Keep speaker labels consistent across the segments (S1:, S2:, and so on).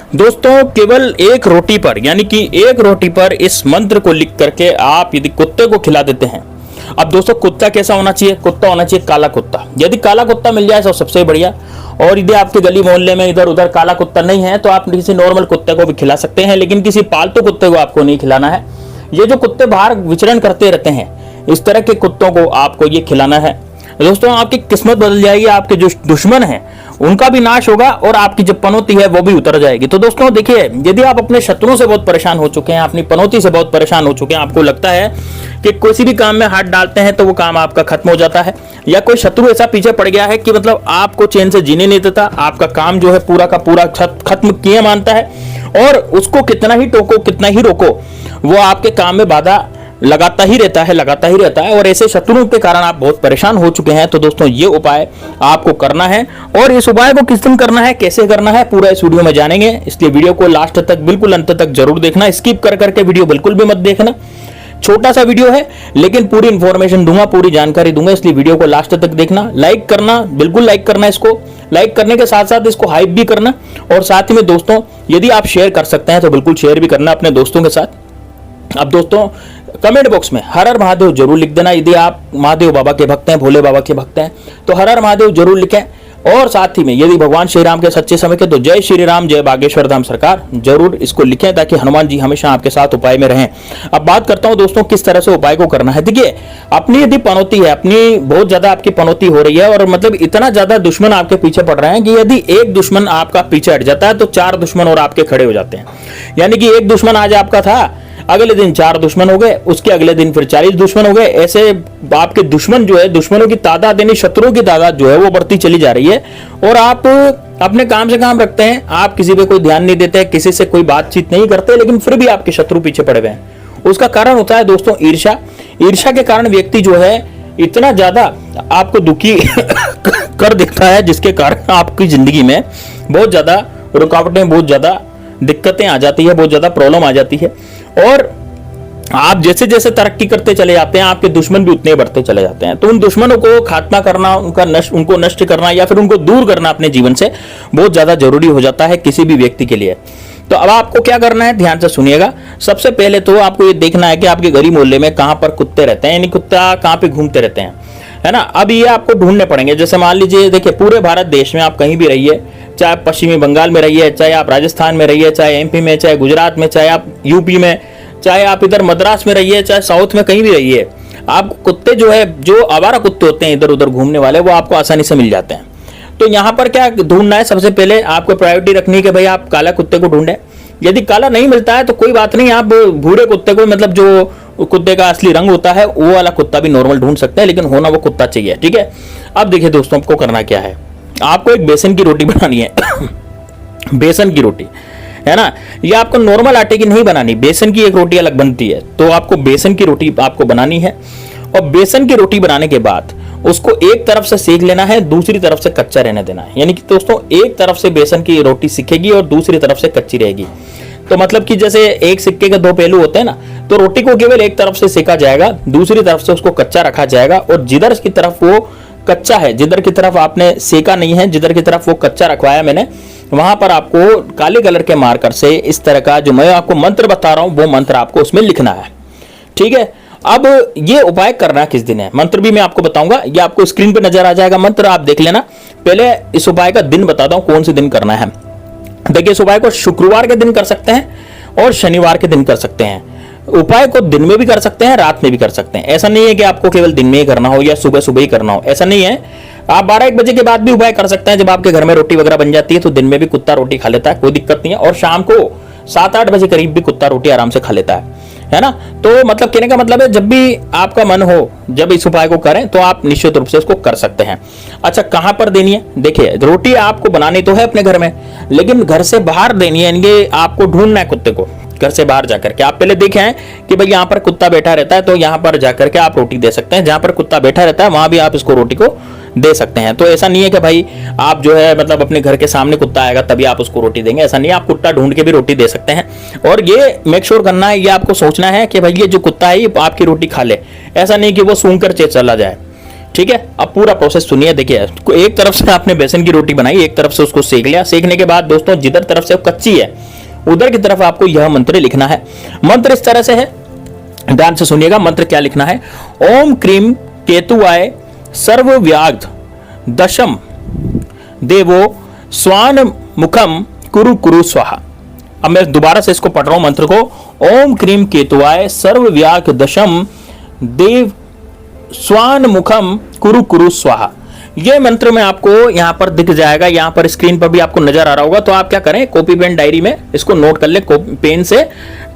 S1: दोस्तों केवल एक रोटी पर, यानी कि एक रोटी पर इस मंत्र को लिख करके आप यदि कुत्ते को खिला देते हैं। अब दोस्तों कुत्ता कैसा होना चाहिए? कुत्ता होना चाहिए काला कुत्ता। यदि काला कुत्ता मिल जाए तो सबसे बढ़िया। और यदि आपके गली मोहल्ले में इधर उधर काला कुत्ता नहीं है तो आप किसी नॉर्मल कुत्ते को भी खिला सकते हैं, लेकिन किसी पालतू कुत्ते को आपको नहीं खिलाना है। ये जो कुत्ते बाहर विचरण करते रहते हैं, इस तरह के कुत्तों को आपको ये खिलाना है। दोस्तों आपकी किस्मत बदल जाएगी, आपके जो दुश्मन हैं उनका भी नाश होगा और आपकी जो पनौती है वो भी उतर जाएगी। तो दोस्तों देखिए, यदि आप अपने शत्रुओं से बहुत परेशान हो चुके हैं, अपनी पनौती से बहुत परेशान हो चुके हैं, आपको लगता है कि किसी भी काम में हाथ डालते हैं तो वो काम आपका खत्म हो जाता है, या कोई शत्रु ऐसा पीछे पड़ गया है कि मतलब आपको चैन से जीने नहीं देता, आपका काम जो है पूरा का पूरा खत्म किए मानता है, और उसको कितना ही टोको कितना ही रोको वो आपके काम में बाधा लगाता ही रहता है, और ऐसे शत्रुओं के कारण आप बहुत परेशान हो चुके हैं। तो दोस्तों ये उपाय आपको करना है, और इस उपाय को किस दिन करना है, कैसे करना है, पूरा इस वीडियो में जानेंगे। इसलिए वीडियो को लास्ट तक, बिल्कुल अंत तक जरूर देखना। स्किप कर करके वीडियो बिल्कुल भी मत देखना। छोटा सा वीडियो है लेकिन पूरी इंफॉर्मेशन दूंगा, पूरी जानकारी दूंगा, इसलिए वीडियो को लास्ट तक देखना। लाइक करना, बिल्कुल लाइक करना, इसको लाइक करने के साथ साथ इसको हाइप भी करना, और साथ ही में दोस्तों यदि आप शेयर कर सकते हैं तो बिल्कुल शेयर भी करना अपने दोस्तों के साथ। अब दोस्तों कमेंट बॉक्स में हर हर महादेव जरूर लिख देना। यदि आप महादेव बाबा के भक्त हैं, भोले बाबा के भक्त हैं, तो हर हर महादेव जरूर लिखें। और साथ ही में यदि भगवान श्री राम के सच्चे समय के, तो जय श्री राम, जय बागेश्वर धाम सरकार जरूर इसको लिखें, ताकि हनुमान जी हमेशा आपके साथ उपाय में रहें। अब बात करता हूं दोस्तों किस तरह से उपाय को करना है। देखिए, अपनी यदि पनौती है, अपनी बहुत ज्यादा आपकी पनौती हो रही है, और मतलब इतना ज्यादा दुश्मन आपके पीछे पड़ रहे हैं कि यदि एक दुश्मन आपका पीछे हट जाता है तो 4 दुश्मन और आपके खड़े हो जाते हैं। यानी कि एक दुश्मन आज आपका था, अगले दिन 4 दुश्मन हो गए, उसके अगले दिन फिर 40 दुश्मन हो गए। ऐसे आपके दुश्मन जो है, दुश्मनों की तादाद यानी शत्रुओं की तादाद जो है वो बढ़ती चली जा रही है, और आप अपने काम से काम रखते हैं, आप किसी पे कोई ध्यान नहीं देते, किसी से कोई बातचीत नहीं करते, लेकिन फिर भी आपके शत्रु पीछे पड़े हुए हैं। उसका कारण होता है दोस्तों ईर्ष्या। ईर्ष्या के कारण व्यक्ति जो है इतना ज्यादा आपको दुखी कर देता है, जिसके कारण आपकी जिंदगी में बहुत ज्यादा रुकावटें, बहुत ज्यादा दिक्कतें आ जाती है, बहुत ज्यादा प्रॉब्लम आ जाती है, और आप जैसे जैसे तरक्की करते चले जाते हैं आपके दुश्मन भी उतने बढ़ते चले जाते हैं। तो उन दुश्मनों को खात्मा करना, उनको नष्ट करना या फिर उनको दूर करना अपने जीवन से बहुत ज्यादा जरूरी हो जाता है किसी भी व्यक्ति के लिए। तो अब आपको क्या करना है, ध्यान से सुनिएगा। सबसे पहले तो आपको ये देखना है कि आपके गली मोहल्ले में कहां पर कुत्ते रहते हैं, यानी कुत्ता कहां पे घूमते रहते हैं, है ना। अब ये आपको ढूंढने पड़ेंगे। जैसे मान लीजिए, देखिए पूरे भारत देश में आप कहीं भी रहिए, चाहे आप पश्चिमी बंगाल में रहिए, चाहे आप राजस्थान में रहिए, चाहे एमपी में, चाहे गुजरात में, चाहे आप यूपी में, चाहे आप इधर मद्रास में रहिए, चाहे साउथ में, कहीं भी रहिए, आप कुत्ते जो है, जो आवारा कुत्ते होते हैं इधर उधर घूमने वाले, वो आपको आसानी से मिल जाते हैं। तो यहाँ पर क्या ढूंढना है, सबसे पहले आपको प्रायोरिटी रखनी है कि भाई आप काला कुत्ते को ढूंढें। यदि काला नहीं मिलता है तो कोई बात नहीं, आप भूरे कुत्ते को, मतलब जो कुत्ते का असली रंग होता है वो वाला कुत्ता भी नॉर्मल ढूंढ सकते हैं, लेकिन होना वो कुत्ता चाहिए, ठीक है। अब देखिए दोस्तों, आपको करना क्या है, आपको एक बेसन की रोटी बनानी है। बेसन की रोटी, है ना। ये आपको नॉर्मल आटे की नहीं बनानी, बेसन की एक रोटी अलग बनती है। तो आपको बेसन की रोटी आपको बनानी है, और बेसन की रोटी बनाने के बाद उसको एक तरफ से सेक लेना है, दूसरी तरफ से कच्चा रहने देना है। यानी कि दोस्तों एक तरफ से बेसन की रोटी सिकेगी और दूसरी तरफ से कच्ची रहेगी। तो मतलब कि जैसे एक सिक्के के 2 पहलू होते हैं ना, तो रोटी को केवल एक तरफ से सेका जाएगा, दूसरी तरफ से उसको कच्चा रखा जाएगा, और जिधर की तरफ वो कच्चा है, जिधर की तरफ आपने सेका नहीं है, जिधर की तरफ वो कच्चा रखवाया मैंने, वहां पर आपको काले कलर के मार्कर से इस तरह का जो मैं आपको मंत्र बता रहा हूं वो मंत्र आपको उसमें लिखना है, ठीक है। अब ये उपाय करना किस दिन है, मंत्र भी मैं आपको बताऊंगा, ये आपको स्क्रीन पे नजर आ जाएगा मंत्र, आप देख लेना। पहले इस उपाय का दिन बताता हूं, कौन से दिन करना है। देखिए, इस उपाय को शुक्रवार के दिन कर सकते हैं और शनिवार के दिन कर सकते हैं। उपाय को दिन में भी कर सकते हैं, रात में भी कर सकते हैं। ऐसा नहीं है कि आपको केवल दिन में ही करना हो या सुबह सुबह ही करना हो, ऐसा नहीं है। आप 12-1 बजे के बाद भी उपाय कर सकते हैं। जब आपके घर में रोटी वगैरह बन जाती है तो दिन में भी कुत्ता रोटी खा लेता है, कोई दिक्कत नहीं है। और शाम को 7-8 बजे करीब भी कुत्ता रोटी आराम से खा लेता है ना। तो मतलब कहने का मतलब है, जब भी आपका मन हो, जब इस उपाय को करें तो आप निश्चित रूप से इसको कर सकते हैं। अच्छा, कहां पर देनी है? देखिए, रोटी आपको बनानी तो है अपने घर में, लेकिन घर से बाहर देनी है, यानी आपको ढूंढना है कुत्ते को। घर से बाहर जाकर के आप पहले देखें हैं कि भाई यहाँ पर कुत्ता बैठा रहता है, तो यहाँ पर जाकर के आप रोटी दे सकते हैं। जहां पर कुत्ता बैठा रहता है वहां भी आप इसको रोटी को दे सकते हैं। तो ऐसा नहीं है कि भाई आप जो है मतलब अपने घर के सामने कुत्ता आएगा तभी आप उसको रोटी देंगे, ऐसा नहीं है। आप कुत्ता ढूंढ के भी रोटी दे सकते हैं। और ये मेक श्योर करना है, ये आपको सोचना है कि भाई ये जो कुत्ता है ये आपकी रोटी खा ले, ऐसा नहीं कि वो सूंघ कर चला जाए, ठीक है, अब पूरा प्रोसेस सुनिए। देखिए, एक तरफ से आपने बेसन की रोटी बनाई, एक तरफ से उसको सेक लिया। सेकने के बाद दोस्तों जिधर तरफ से कच्ची है उधर की तरफ आपको यह मंत्र लिखना है। मंत्र इस तरह से है, ध्यान से सुनिएगा। मंत्र क्या लिखना है? ओम क्रीम केतुआय सर्वव्याघ्र दशम देवो स्वान मुखम कुरु कुरु स्वाहा। अब मैं दोबारा से इसको पढ़ रहा हूं मंत्र को। ओम क्रीम केतुआय सर्वव्याघ्र दशम देव स्वान मुखम कुरु कुरु स्वाहा। ये मंत्र में आपको यहां पर दिख जाएगा, यहां पर स्क्रीन पर भी आपको नजर आ रहा होगा। तो आप क्या करें, कॉपी पेन डायरी में इसको नोट कर ले, पेन से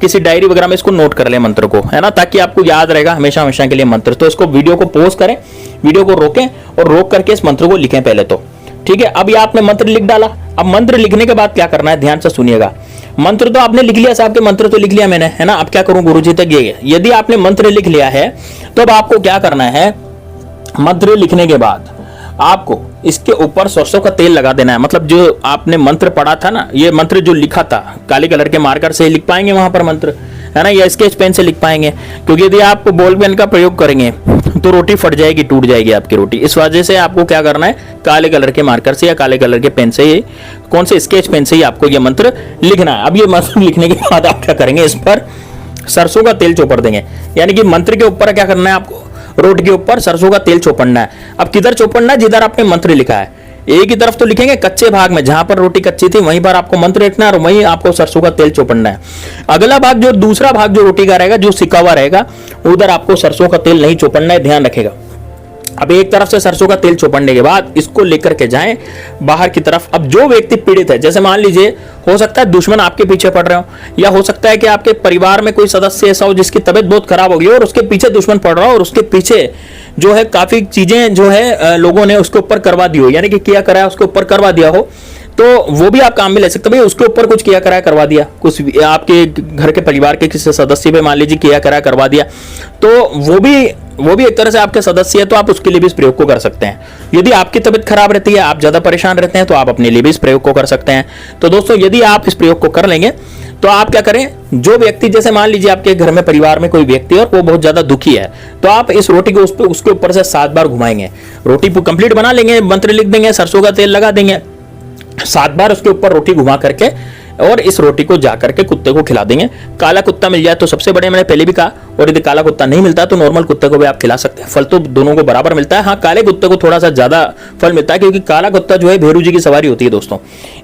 S1: किसी डायरी वगैरह में इसको नोट कर ले मंत्र को, है ना, ताकि आपको याद रहेगा हमेशा हमेशा के लिए मंत्र। तो इसको वीडियो को पॉज करें, वीडियो को रोकें और रोक करके इस मंत्र को लिखें पहले तो, ठीक है। अब ये आपने मंत्र लिख डाला। अब मंत्र लिखने के बाद क्या करना है, ध्यान से सुनिएगा। मंत्र तो आपने लिख लिया साहब, के मंत्र तो लिख लिया मैंने, है ना। अब क्या करूं गुरुजी तक ये, यदि आपने मंत्र लिख लिया है तो अब आपको क्या करना है, मंत्र लिखने के बाद आपको इसके ऊपर सरसों का तेल लगा देना है। मतलब जो आपने मंत्र पढ़ा था ना, ये मंत्र जो लिखा था काले कलर के मार्कर से लिख पाएंगे वहां पर मंत्र, है ना, या स्केच पेन से लिख पाएंगे, क्योंकि यदि आप बॉल पेन का प्रयोग करेंगे तो रोटी फट जाएगी, टूट जाएगी आपकी रोटी। इस वजह से आपको क्या करना है, काले कलर के मार्कर से या काले कलर के पेन से, कौन से स्केच पेन से ही आपको ये मंत्र लिखना है। अब ये मंत्र लिखने के बाद आप क्या करेंगे, इस पर सरसों का तेल चोपड़ देंगे। यानी कि मंत्र के ऊपर क्या करना है, आपको रोटी के ऊपर सरसों का तेल चोपड़ना है। अब किधर चोपड़ना है, जिधर आपने मंत्र लिखा है। एक ही तरफ तो लिखेंगे कच्चे भाग में, जहां पर रोटी कच्ची थी वहीं पर आपको मंत्र लिखना है और वहीं आपको सरसों का तेल चोपड़ना है। अगला भाग, जो दूसरा भाग जो रोटी का रहेगा, जो सिका हुआ रहेगा, उधर आपको सरसों का तेल नहीं चोपड़ना है, ध्यान रखेगा। अब एक तरफ से सरसों का तेल चोपड़ने के बाद इसको लेकर के जाएं बाहर की तरफ। अब जो व्यक्ति पीड़ित है, जैसे मान लीजिए हो सकता है दुश्मन आपके पीछे पड़ रहे हो, या हो सकता है कि आपके परिवार में कोई सदस्य ऐसा हो जिसकी तबीयत बहुत खराब हो गई और उसके पीछे दुश्मन पड़ रहा हो और उसके पीछे जो है काफी चीजें जो है लोगों ने उसके ऊपर करवा दी हो, यानी कि किया कराया उसके ऊपर करवा दिया हो, तो वो भी आप काम में ले सकते हैं। भाई उसके ऊपर कुछ किया कराया करवा दिया, कुछ आपके घर के परिवार के किसी सदस्य पे मान लीजिए किया कराया करवा दिया, तो वो भी एक तरह से आपके सदस्य है, तो आप उसके लिए भी इस प्रयोग को कर सकते हैं। यदि आपकी तबीयत खराब रहती है, आप ज्यादा परेशान रहते हैं, तो आप अपने लिए भी इस प्रयोग को कर सकते हैं। तो दोस्तों यदि आप इस प्रयोग को कर लेंगे तो आप क्या करें, जो व्यक्ति, जैसे मान लीजिए आपके घर में परिवार में कोई व्यक्ति है और वो बहुत ज्यादा दुखी है, तो आप इस रोटी को उसके ऊपर से 7 बार घुमाएंगे। रोटी कंप्लीट बना लेंगे, मंत्र लिख देंगे, सरसों का तेल लगा देंगे, 7 बार उसके ऊपर रोटी घुमा करके और इस रोटी को जा करके कुत्ते को खिला देंगे। काला कुत्ता मिल जाए तो सबसे बढ़िया, मैंने पहले भी कहा। और यदि काला कुत्ता नहीं मिलता तो नॉर्मल कुत्ते को भी आप खिला सकते हैं। फल तो दोनों को बराबर मिलता है। हाँ, काले कुत्ते को थोड़ा सा ज्यादा फल मिलता है, क्योंकि काला कुत्ता जो है भेरू जी की सवारी होती है दोस्तों,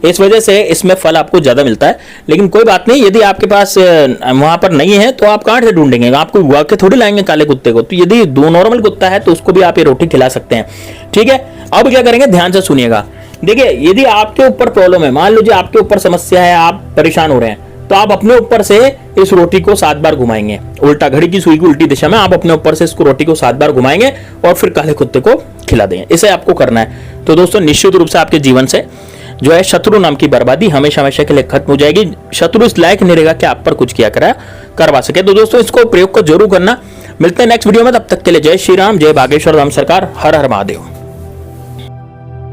S1: इस वजह से इसमें फल आपको ज्यादा मिलता है। लेकिन कोई बात नहीं, यदि आपके पास वहां पर नहीं है तो आप कहां से ढूंढेंगे, आपको उगा के थोड़ी लाएंगे काले कुत्ते को। तो यदि दो नॉर्मल कुत्ता है तो उसको भी आप ये रोटी खिला सकते हैं, ठीक है। अब क्या करेंगे, ध्यान से सुनिएगा। देखिए, यदि आपके ऊपर प्रॉब्लम है, मान लीजिए आपके ऊपर समस्या है, आप परेशान हो रहे हैं, तो आप अपने ऊपर से इस रोटी को 7 बार घुमाएंगे, उल्टा, घड़ी की सुई की उल्टी दिशा में आप अपने ऊपर से इसको रोटी को 7 बार घुमाएंगे और फिर काले कुत्ते को खिला देंगे। इसे आपको करना है। तो दोस्तों निश्चित रूप से आपके जीवन से जो है शत्रु नाम की बर्बादी हमेशा हमेशा के लिए खत्म हो जाएगी। शत्रु इस लायक नहीं रहेगा कि आप पर कुछ किया करवा सके। तो दोस्तों इसको प्रयोग को जरूर करना। मिलते हैं नेक्स्ट वीडियो में, तब तक के लिए जय श्री राम, जय बागेश्वर धाम सरकार, हर हर महादेव।